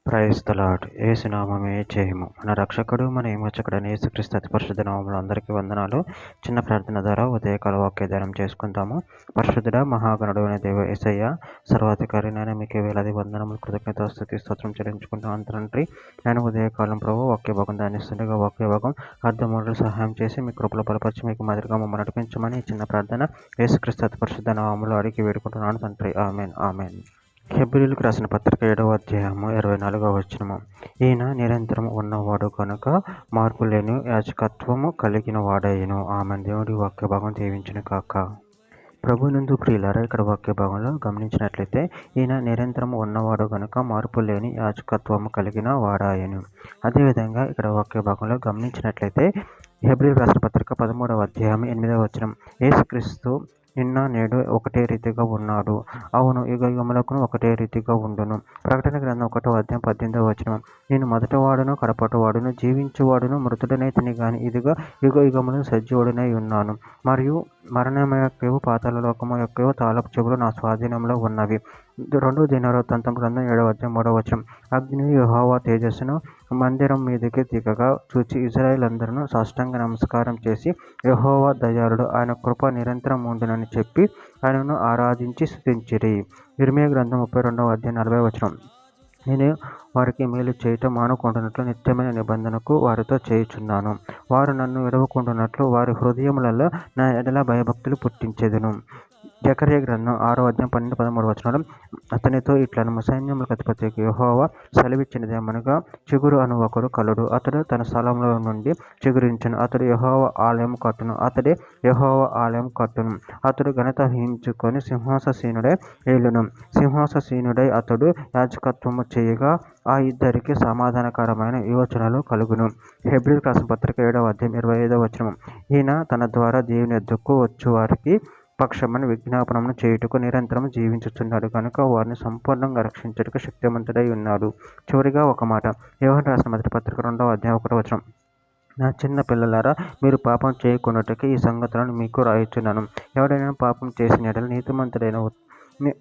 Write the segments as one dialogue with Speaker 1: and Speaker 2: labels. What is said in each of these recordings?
Speaker 1: Praise the lord. యేసు నామమే జయము. మన రక్షకుడు మన విమోచకుడైన యేసుక్రీస్తు అతి పరిశుద్ధ నామములో అందరికీ వందనాలు. చిన్న ప్రార్థన ద్వారా ఉదయకాల వాక్య ధ్యానం చేసుకుందాము. పరిశుద్ధుడా మహాగణుడు అనే దేవ యేసయ్య సర్వాధికారి నేను మీకు వేలాది వందనములు కృతజ్ఞత స్తుతి స్తోత్రం చెల్లించుకుంటాను తండ్రి. నేను ఉదయకాలం ప్రభు వాక్య భాగం ధ్యానిస్తుండగా వాక్య భాగం అర్థమూడలు సహాయం చేసి మీ కృపలో బలపరిచి మీకు మాదిరిగా మమ్మల్ని నడిపించమని చిన్న ప్రార్థన యేసుక్రీస్తు అతి పరిశుద్ధ నామములో అడిగి వేడుకుంటున్నాను తండ్రి. Amen amen. హెబ్రీయులకు రాసిన పత్రిక 7వ అధ్యాయము 24వ వచనము. ఈయన నిరంతరం ఉన్నవాడు కనుక మార్పు లేని యాజకత్వము కలిగిన వాడయ్యను. ఆమె దేవుడి వాక్య భాగం దీవించును కాక. ప్రభునందు ప్రియులారా, ఇక్కడ వాక్య భాగంలో గమనించినట్లయితే ఈయన నిరంతరం ఉన్నవాడు కనుక మార్పు లేని యాజకత్వము కలిగిన వాడాయను. అదేవిధంగా ఇక్కడ వాక్య భాగంలో గమనించినట్లయితే హెబ్రీయులకు రాసిన పత్రిక 13వ అధ్యాయం 8వ వచనం. యేసుక్రీస్తు నిన్న నేడు ఒకటే రీతిగా ఉన్నాడు, అవును యుగ యుగములకును ఒకటే రీతిగా ఉండును. ప్రకటన గ్రంథం 1వ అధ్యాయం 18వ వచనం. నేను మొదటివాడును కడపటివాడును జీవించువాడును మృతుడనైతిని గాని ఇదిగా యుగ యుగములను సజీవుడనై ఉన్నాను, మరియు మరణం యొక్కయు పాతాళ లోకము యొక్కయు తాళపు చెవులు నా స్వాధీనంలో ఉన్నవి. 2 దినవృత్తాంతం గ్రంథం 7వ అధ్యాయం 3వ వచనం. అగ్ని యెహోవా తేజస్సును మందిరం మీదకి దిగగా చూచి ఇశ్రాయేలు అందరూ సాష్టాంగ నమస్కారం చేసి యెహోవా దయాళుడు, ఆయన కృప నిరంతరం ఉండునని చెప్పి ఆయనను ఆరాధించి స్తుతించిరి. ఇర్మీయా గ్రంథం 32వ అధ్యాయం 40వ వచనం. నేను వారికి మేలు చేయటం మానుకుంటున్నట్లు నిత్యమైన నిబంధనకు వారితో చేయుచున్నాను. వారు నన్ను విడవకుంటున్నట్లు వారి హృదయములలో నా ఎడల భయభక్తులు పుట్టించెదను. జకర్యా గ్రంథం 6వ అధ్యాయం 12-13 వచనాలు. అతనితో ఇట్లను సైన్యములకు అధిపతికి యెహోవా సెలవిచ్చినదేమనగా, చిగురు అను ఒకడు కలడు, అతడు తన స్థలంలో నుండి చిగురించును, అతడు యెహోవా ఆలయం కట్టును, అతడే యెహోవా ఆలయం కట్టును, అతడు ఘనత వహించుకొని సింహాసీనుడై ఏలును. సింహాసీనుడై అతడు యాజకత్వము చేయగా ఆ ఇద్దరికి సమాధానకరమైన యోచనలు కలుగును. హెబ్రీయులకు రాసిన పత్రిక 7వ అధ్యాయం 25వ వచనం. ఈయన తన ద్వారా దేవుని యొద్దకు వచ్చు వారికి పక్షమని విజ్ఞాపనము చేయుటకు నిరంతరం జీవించుచున్నాడు కనుక వారిని సంపూర్ణంగా రక్షించుటకు శక్తిమంతుడై ఉన్నాడు. చివరిగా ఒక మాట. యోహాను రాసిన మొదటి పత్రిక 2వ అధ్యాయం 1వ వచనం. నా చిన్న పిల్లలారా, మీరు పాపం చేయకున్నట్టుకు ఈ సంగతులను మీకు రాయుచున్నాను. ఎవడైనా పాపం చేసిన యెడల నీతిమంతుడైన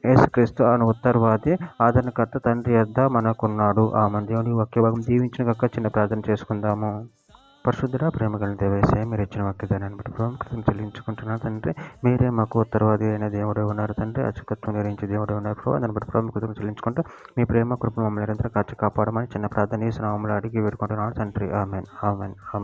Speaker 1: యేసుక్రీస్తు అను ఉత్తరవాది ఆదరణకర్త తండ్రి యొద్ద మనకున్నాడు. ఆమె దేవుని వాక్య భాగం దీవించిన కాక చిన్న ప్రార్థన చేసుకుందాము. పరిశుద్ధుడ ప్రేమ కలిగిన దేవేశయ్య, మీరు ఇచ్చిన వాక్యదానాన్ని బట్టి కృతజ్ఞతలు చెల్లించుకుంటున్నాను తండ్రి. మీరే మాకు ఉత్తరవాది అయిన దేవుడే ఉన్నారు తండ్రి, యాజకత్వం నిర్వహించే దేవుడే ఉన్నారు ప్రభావ. దాన్ని బట్టి కృతజ్ఞతలు చెల్లించుకుంటూ మీ ప్రేమ కృప మమ్మల్ని నిరంతరం కాచి కాపాడమని చిన్న ప్రార్థన యేసు నామములో అడిగి వేడుకుంటున్నాను తండ్రి. Amen amen amen.